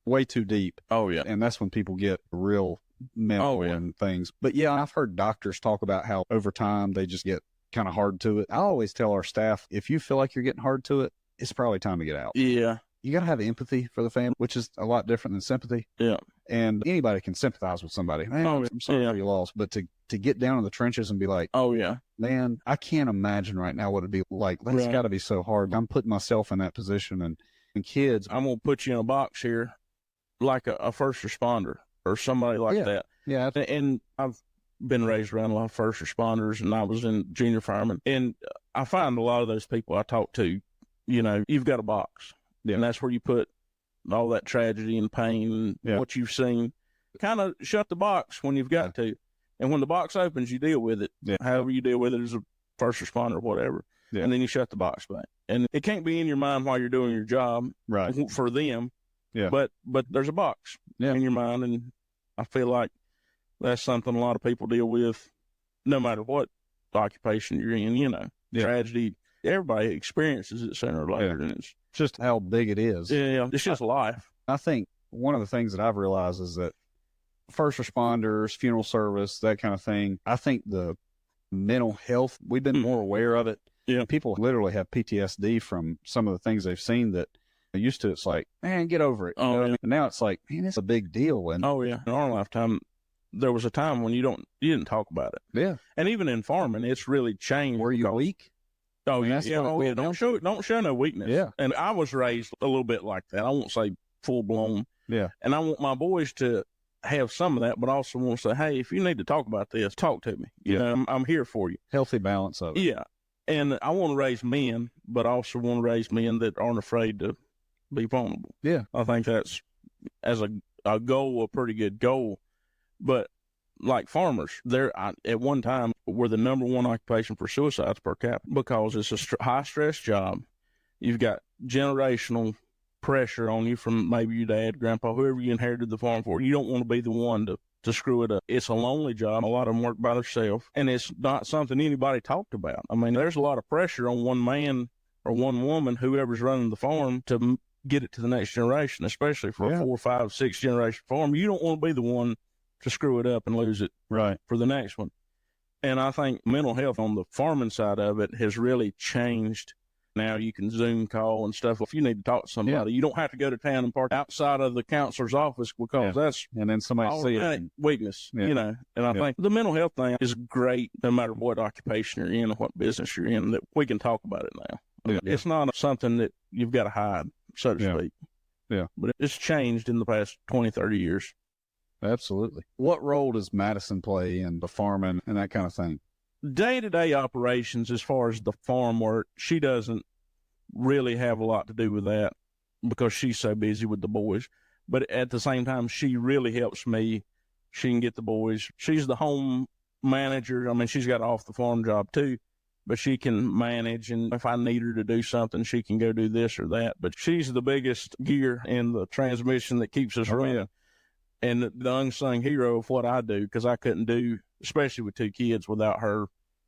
way too deep. Oh, yeah. And that's when people get real mental and things. But yeah, I've heard doctors talk about how over time they just get kind of hard to it. I always tell our staff, if you feel like you're getting hard to it, it's probably time to get out. Yeah. You got to have empathy for the family, which is a lot different than sympathy. Yeah. And anybody can sympathize with somebody. Man, I'm sorry you lost. But to get down in the trenches and be like, oh, yeah, man, I can't imagine right now what it'd be like. That's got to be so hard. I'm putting myself in that position. And kids, I'm going to put you in a box here like a first responder or somebody like that. Yeah. And I've been raised around a lot of first responders, and I was in junior fireman. And I find a lot of those people I talk to, you know, you've got a box. Yeah. And that's where you put all that tragedy and pain and what you've seen. Kind of shut the box when you've got to. And when the box opens, you deal with it. Yeah. However you deal with it as a first responder or whatever. Yeah. And then you shut the box back. And it can't be in your mind while you're doing your job for them. Yeah. But there's a box in your mind, and I feel like that's something a lot of people deal with no matter what occupation you're in, you know. Tragedy. Everybody experiences it sooner or later, and it's just how big it is. Yeah, it's just life. I think One of the things that I've realized is that first responders, funeral service, that kind of thing, I think the mental health, we've been more aware of it. Yeah. People literally have PTSD from some of the things they've seen that used to, it's like, man, get over it. Oh, yeah. And now it's like, man, it's a big deal. And oh, yeah. In our lifetime, there was a time when you didn't talk about it. yeah. And even in farming, it's really changed. Were you weak? Oh, mean, yeah. that's Yeah. what it Oh, yeah. boiled Don't show no weakness. Yeah. And I was raised a little bit like that. I won't say full blown. Yeah. And I want my boys to have some of that, but also want to say, hey, if you need to talk about this, talk to me. You know, I'm here for you. Healthy balance of it. Yeah. And I want to raise men, but I also want to raise men that aren't afraid to be vulnerable. Yeah. I think that's, as a goal, a pretty good goal. But like farmers, at one time were the number one occupation for suicides per capita because it's a high-stress job. You've got generational pressure on you from maybe your dad, grandpa, whoever you inherited the farm for. You don't want to be the one to screw it up. It's a lonely job. A lot of them work by themselves, and it's not something anybody talked about. I mean, there's a lot of pressure on one man or one woman, whoever's running the farm, to get it to the next generation, especially for a 4, 5, 6 generation farm. You don't want to be the one to screw it up and lose it right for the next one. And I think mental health on the farming side of it has really changed. Now you can Zoom call and stuff. If you need to talk to somebody, you don't have to go to town and park outside of the counselor's office because that's and then somebody see it. Weakness, you know. And I think the mental health thing is great no matter what occupation you're in or what business you're in, that we can talk about it now. It's not something that you've got to hide, so to speak. Yeah. But it's changed in the past 20, 30 years. Absolutely. What role does Madison play in the farming and that kind of thing? Day-to-day operations, as far as the farm work, she doesn't really have a lot to do with that because she's so busy with the boys. But at the same time, she really helps me. She can get the boys. She's the home manager. I mean, she's got an off-the-farm job too, but she can manage. And if I need her to do something, she can go do this or that. But she's the biggest gear in the transmission that keeps us running. And the unsung hero of what I do, because I couldn't do, especially with 2 kids, without her.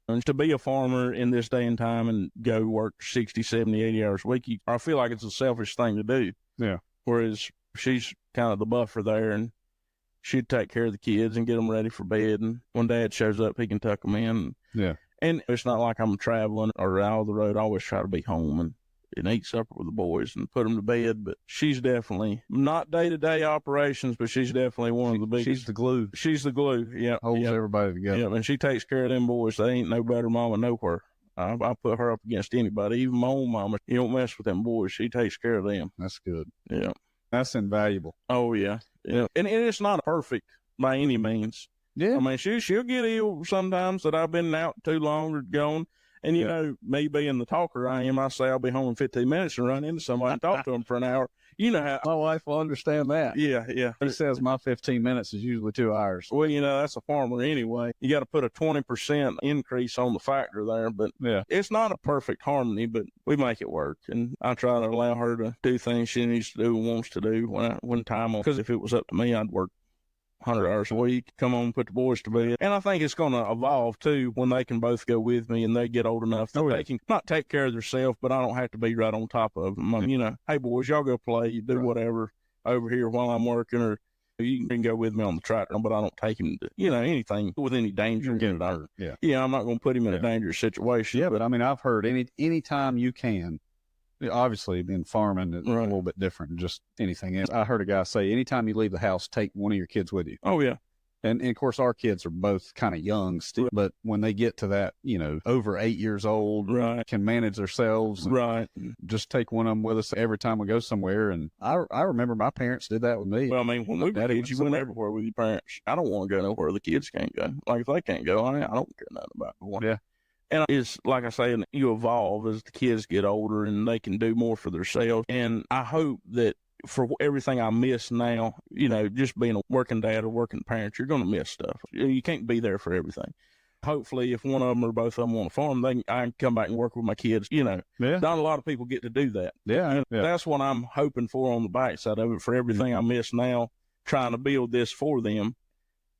And to be a farmer in this day and time and go work 60, 70, 80 hours a week, I feel like it's a selfish thing to do. Yeah. Whereas she's kind of the buffer there, and she'd take care of the kids and get them ready for bed. And when Dad shows up, he can tuck them in. Yeah. And it's not like I'm traveling or out of the road. I always try to be home and eat supper with the boys and put them to bed. But she's definitely not day-to-day operations, but she's definitely one of the biggest. She's the glue. She's the glue. Yeah. Holds everybody together. Yeah. And she takes care of them boys. They ain't no better mama nowhere. I put her up against anybody, even my own mama. You don't mess with them boys. She takes care of them. That's good. Yeah. That's invaluable. Oh, yeah. Yeah. And it's not perfect by any means. Yeah. I mean, she'll get ill sometimes that I've been out too long or gone. And, you know, me being the talker I am, I say I'll be home in 15 minutes and run into somebody and talk to them for an hour. You know how. My wife will understand that. Yeah, yeah. She says my 15 minutes is usually 2 hours. Well, you know, that's a farmer anyway. You got to put a 20% increase on the factor there. But it's not a perfect harmony, but we make it work. And I try to allow her to do things she needs to do and wants to do when time on. Because if it was up to me, I'd work 100 hours a week, come home, put the boys to bed. And I think it's going to evolve, too, when they can both go with me and they get old enough that they can not take care of themselves, but I don't have to be right on top of them. You know, hey, boys, y'all go play, you do whatever over here while I'm working, or you can go with me on the tractor, but I don't take him to, you know, anything with any danger. Get it hurt. Yeah, I'm not going to put him in a dangerous situation. Yeah, but I mean, I've heard any time you can, obviously in farming, it's a little bit different than just anything else. I heard a guy say, anytime you leave the house, take one of your kids with you. Oh, yeah. And of course, our kids are both kind of young still, but when they get to that, you know, over 8 years old, can manage themselves. Just take one of them with us every time we go somewhere. And I remember my parents did that with me. Well, I mean, when we were kids, you went everywhere with your parents. I don't want to go nowhere the kids can't go. Like, if they can't go, I don't care nothing about going. Yeah. And it's like I say, you evolve as the kids get older and they can do more for themselves. And I hope that for everything I miss now, you know, just being a working dad or working parent, you're going to miss stuff. You can't be there for everything. Hopefully, if one of them or both of them on a farm, I can come back and work with my kids. You know, not a lot of people get to do that. That's what I'm hoping for on the backside of it, for everything I miss now, trying to build this for them.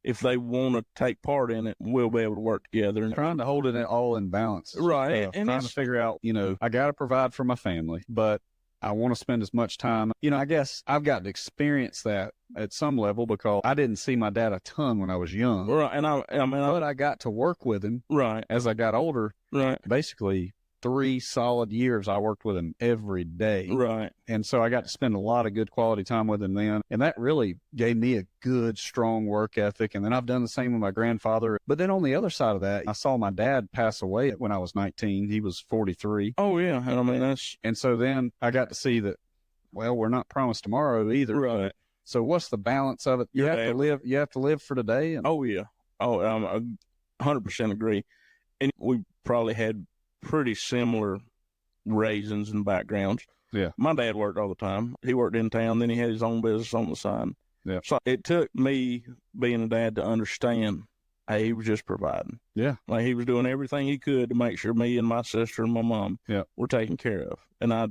If they want to take part in it, we'll be able to work together. And trying to hold it all in balance. Right. And trying to figure out, you know, I got to provide for my family, but I want to spend as much time. I guess I've got to experience that at some level because I didn't see my dad a ton when I was young. Right. And but I got to work with him. Right. As I got older. Right. Basically 3 solid years I worked with him every day. Right. And so I got to spend a lot of good quality time with him then. And that really gave me a good, strong work ethic. And then I've done the same with my grandfather. But then on the other side of that, I saw my dad pass away when I was 19. He was 43. Oh, yeah. And I mean, and so then I got to see that, well, we're not promised tomorrow either. Right. So what's the balance of it? You have to live for today. Oh, yeah. Oh, I 100% agree. And we probably had pretty similar raisins and backgrounds. Yeah. My dad worked all the time. He worked in town, then he had his own business on the side. Yeah. So it took me being a dad to understand, hey, he was just providing. Yeah. Like he was doing everything he could to make sure me and my sister and my mom were taken care of. And I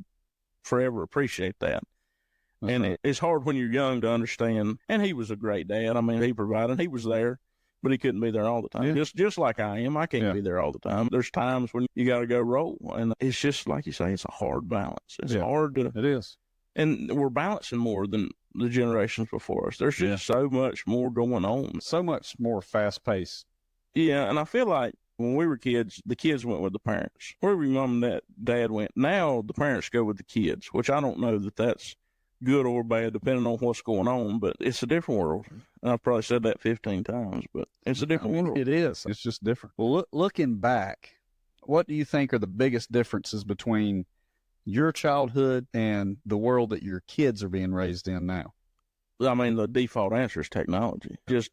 forever appreciate that. That's and right. it's hard when you're young to understand. And he was a great dad. I mean, he provided. He was there, but he couldn't be there all the time. Yeah. Just like I am. I can't be there all the time. There's times when you got to go roll. And it's just like you say, it's a hard balance. It's hard to. It is. And we're balancing more than the generations before us. There's just so much more going on. So much more fast paced. Yeah. And I feel like when we were kids, the kids went with the parents. Wherever your mom and dad went, now the parents go with the kids, which I don't know that that's good or bad, depending on what's going on, but it's a different world. And I've probably said that 15 times, but it's a different world. It is. It's just different. Well, looking back, what do you think are the biggest differences between your childhood and the world that your kids are being raised in now? I mean, the default answer is technology. Just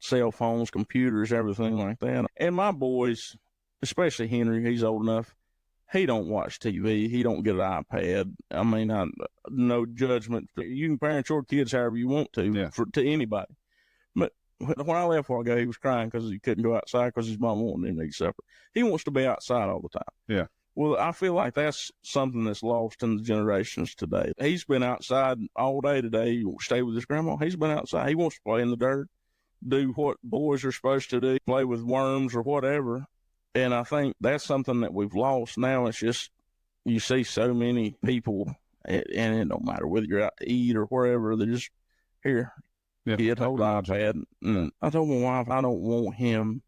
cell phones, computers, everything like that. And my boys, especially Henry, he's old enough, he don't watch TV. He don't get an iPad. I mean, no judgment. You can parent your kids however you want to, to anybody. But when I left a while ago, he was crying because he couldn't go outside because his mom wanted him to eat supper. He wants to be outside all the time. Yeah. Well, I feel like that's something that's lost in the generations today. He's been outside all day today. Stay with his grandma. He's been outside. He wants to play in the dirt, do what boys are supposed to do, play with worms or whatever. And I think that's something that we've lost. Now it's just, you see so many people, and it don't matter whether you're out to eat or wherever, they're just, here, kid, hold iPad. And I told my wife, I don't want him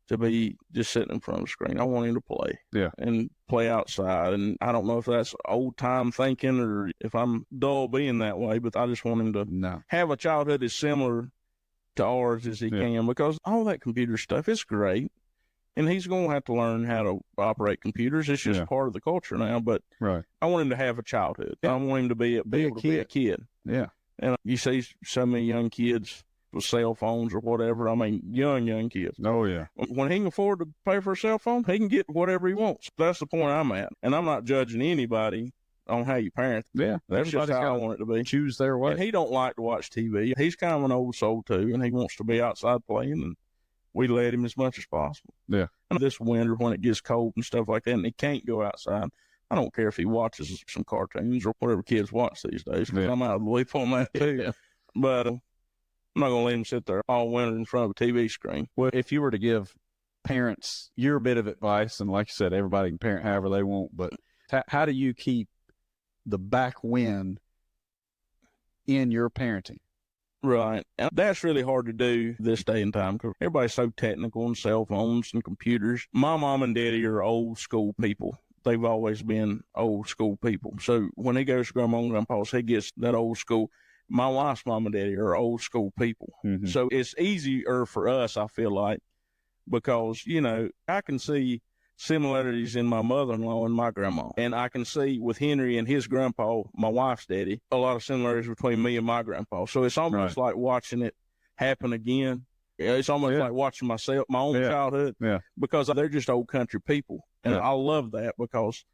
to be just sitting in front of the screen. I want him to play. Yeah. And play outside. And I don't know if that's old time thinking or if I'm dull being that way, but I just want him to have a childhood as similar to ours as he can, because all that computer stuff is great. And he's going to have to learn how to operate computers. It's just part of the culture now. But I want him to have a childhood. I want him to be a kid. Yeah. And you see so many young kids with cell phones or whatever. I mean, young kids. Oh, yeah. When he can afford to pay for a cell phone, he can get whatever he wants. That's the point I'm at. And I'm not judging anybody on how you parent. Yeah. That's just how I want it to be. Choose their way. And he don't like to watch TV. He's kind of an old soul, too, and he wants to be outside playing, and we let him as much as possible. Yeah. And this winter, when it gets cold and stuff like that, and he can't go outside, I don't care if he watches some cartoons or whatever kids watch these days, because I'm out of the loop on that, too. But I'm not going to let him sit there all winter in front of a TV screen. Well, if you were to give parents your bit of advice, and like you said, everybody can parent however they want, but how do you keep the back wind in your parenting? Right. And that's really hard to do this day and time because everybody's so technical and cell phones and computers. My mom and daddy are old school people. They've always been old school people. So when he goes to grandma and grandpa's, he gets that old school. My wife's mom and daddy are old school people. Mm-hmm. So it's easier for us, I feel like, because, you know, I can see similarities in my mother-in-law and my grandma. And I can see with Henry and his grandpa, my wife's daddy, a lot of similarities between me and my grandpa. So it's almost like watching it happen again. It's almost like watching myself, my own childhood, because they're just old country people. And I love that because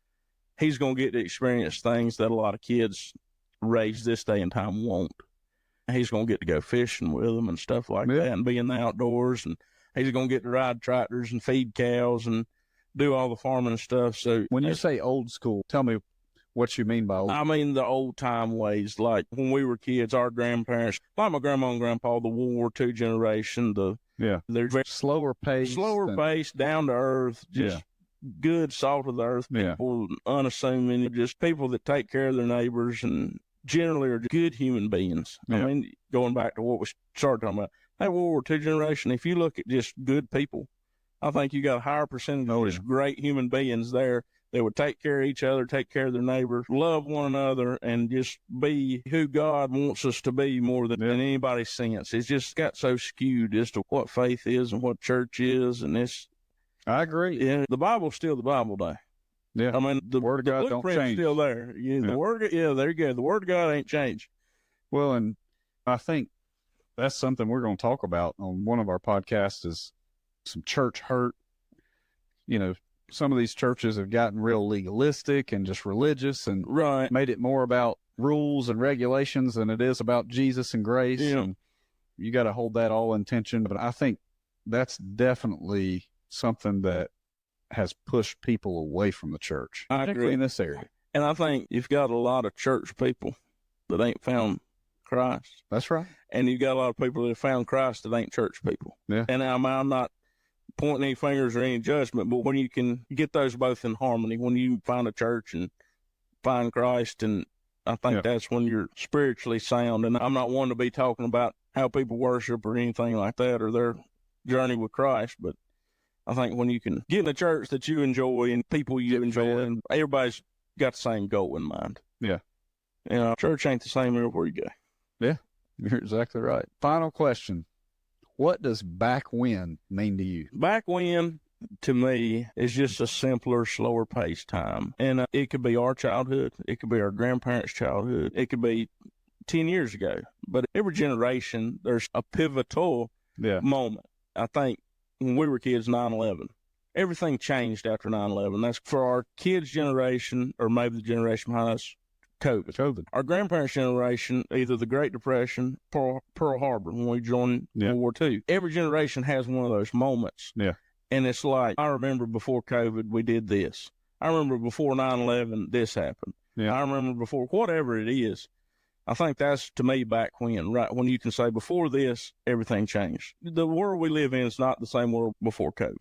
he's going to get to experience things that a lot of kids raised this day and time won't. He's going to get to go fishing with them and stuff like that and be in the outdoors. And he's going to get to ride tractors and feed cows and do all the farming and stuff. So when you say old school, tell me what you mean by old. I mean the old time ways, like when we were kids, our grandparents, like my grandma and grandpa, the World War II generation, they're very slower paced, down to earth, just good salt of the earth people, unassuming, just people that take care of their neighbors and generally are good human beings. I mean, going back to what we started talking about, that World War II generation, if you look at just good people, I think you got a higher percentage of just great human beings there that would take care of each other, take care of their neighbors, love one another, and just be who God wants us to be more than anybody's sense. It's just got so skewed as to what faith is and what church is, and it's... I agree. Yeah, the Bible's still the Bible, though. Yeah, I mean, the Word of God don't change. Still there. Yeah, the Word. Yeah, there you go. The Word of God ain't changed. Well, and I think that's something we're going to talk about on one of our podcasts is some church hurt. You know, some of these churches have gotten real legalistic and just religious and made it more about rules and regulations than it is about Jesus and grace. Yeah. And you got to hold that all in tension. But I think that's definitely something that has pushed people away from the church, particularly in this area. And I think you've got a lot of church people that ain't found Christ. That's right. And you've got a lot of people that have found Christ that ain't church people. Yeah. And I'm not pointing any fingers or any judgment, but when you can get those both in harmony, when you find a church and find Christ, and I think that's when you're spiritually sound. And I'm not one to be talking about how people worship or anything like that or their journey with Christ, but I think when you can get in a church that you enjoy and people you enjoy, and everybody's got the same goal in mind. Yeah. You know, church ain't the same everywhere you go. Yeah, you're exactly right. Final question. What does back when mean to you? Back when, to me, is just a simpler, slower paced time. And it could be our childhood. It could be our grandparents' childhood. It could be 10 years ago. But every generation, there's a pivotal moment. I think when we were kids, 9/11. Everything changed after 9/11. That's for our kids' generation, or maybe the generation behind us, COVID. Our grandparents' generation, either the Great Depression, Pearl Harbor, when we joined World War II. Every generation has one of those moments. Yeah. And it's like, I remember before COVID, we did this. I remember before 9/11, this happened. Yeah. I remember before, whatever it is. I think that's, to me, back when, right? When you can say, before this, everything changed. The world we live in is not the same world before COVID.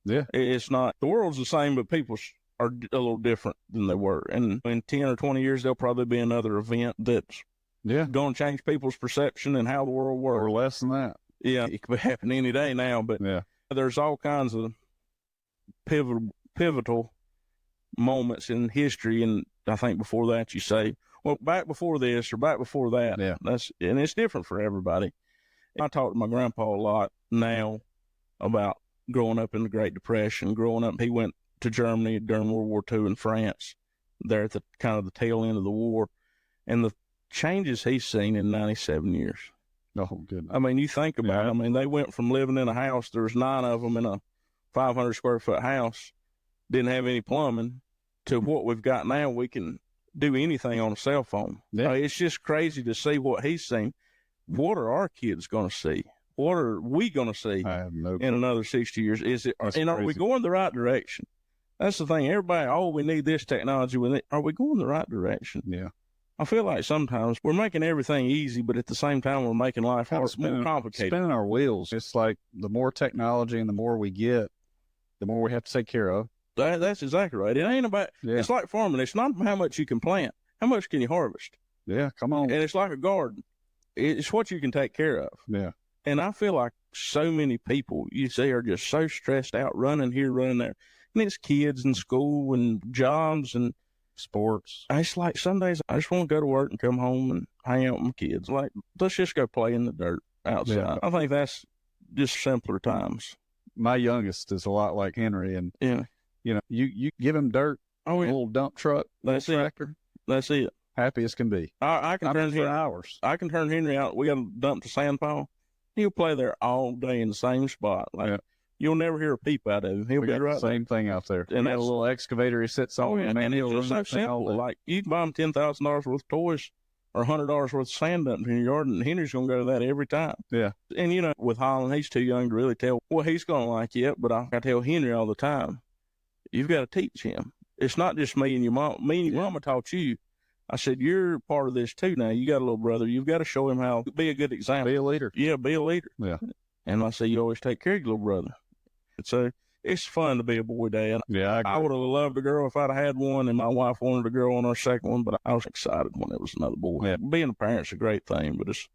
Yeah. It's not. The world's the same, but people are a little different than they were. And in 10 or 20 years, there'll probably be another event that's going to change people's perception and how the world works. Or less than that. Yeah. It could happen any day now, but there's all kinds of pivotal moments in history. And I think before that, you say, well, back before this or back before that. Yeah. And it's different for everybody. I talk to my grandpa a lot now about growing up in the Great Depression, he went to Germany during World War II and France, there at the kind of the tail end of the war, and the changes he's seen in 97 years. Oh, goodness. I mean, you think about it. I mean, they went from living in a house, there's 9 of them in a 500 square foot house, didn't have any plumbing, to what we've got now. We can do anything on a cell phone. Yeah. It's just crazy to see what he's seen. What are our kids going to see? What are we going to see in another 60 years? Are we going the right direction? That's the thing. Everybody, we need this technology with it. Are we going the right direction? Yeah. I feel like sometimes we're making everything easy, but at the same time, we're making life more complicated. Spinning our wheels. It's like the more technology and the more we get, the more we have to take care of. That's exactly right. It ain't about, it's like farming. It's not how much you can plant. How much can you harvest? Yeah, come on. And it's like a garden. It's what you can take care of. Yeah. And I feel like so many people, you see, are just so stressed out, running here, running there. And it's kids and school and jobs and sports. It's like some days I just want to go to work and come home and hang out with my kids. Like, let's just go play in the dirt outside. Yeah. I think that's just simpler times. My youngest is a lot like Henry, and you know, you give him dirt, a little dump truck, tractor. That's it. Happy as can be. I can turn for hours. I can turn Henry out. We got to dump the sand pile. He'll play there all day in the same spot. Like, you'll never hear a peep out of him. He'll be right same thing out there. And that little excavator he sits on. And he'll run so simple. Like, you can buy him $10,000 worth of toys or $100 worth of sand dumped in your yard, and Henry's going to go to that every time. Yeah. And, you know, with Holland, he's too young to really tell what he's going to like yet, but I tell Henry all the time, you've got to teach him. It's not just me and your mom. Me and your mama taught you. I said, you're part of this too now. You got a little brother. You've got to show him how to be a good example. Be a leader. Yeah, be a leader. Yeah. And I say, you always take care of your little brother. So it's fun to be a boy dad. Yeah, I would have loved a girl if I'd had one, and my wife wanted a girl on our second one, but I was excited when it was another boy. Yeah. Being a parent's a great thing, but it's,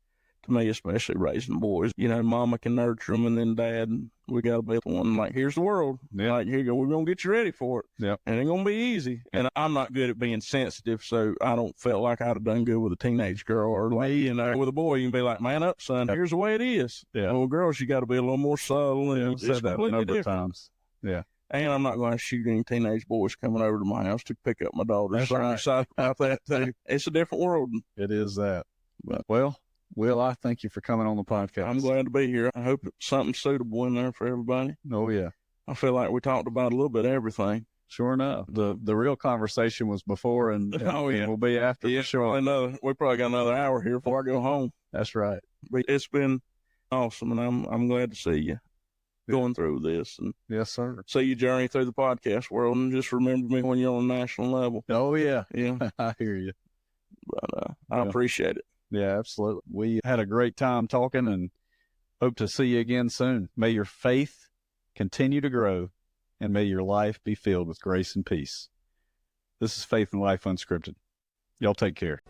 to me, especially raising boys, mama can nurture them, and then dad, we got to be the one, like, here's the world. Yeah. Like, here you go, we're going to get you ready for it. Yeah. And it ain't going to be easy. And I'm not good at being sensitive, so I don't feel like I'd have done good with a teenage girl, or like, with a boy, you can be like, man up, son, here's the way it is. Yeah. Well, girls, you got to be a little more subtle. And I've said that a number of times. Yeah. And I'm not going to shoot any teenage boys coming over to my house to pick up my daughter. That's so I'm excited about that, too. It's a different world. It is that. But, well, Will, I thank you for coming on the podcast. I'm glad to be here. I hope it's something suitable in there for everybody. Oh, yeah. I feel like we talked about a little bit of everything. Sure enough. The real conversation was before, and oh, yeah. And will be after. Yeah, sure. We probably got another hour here before I go home. That's right. But it's been awesome, and I'm glad to see you going through this. And yes, sir. see you journey through the podcast world, and just remember me when you're on a national level. Oh, yeah. Yeah. I hear you. But I appreciate it. Yeah, absolutely. We had a great time talking and hope to see you again soon. May your faith continue to grow, and may your life be filled with grace and peace. This is Faith and Life Unscripted. Y'all take care.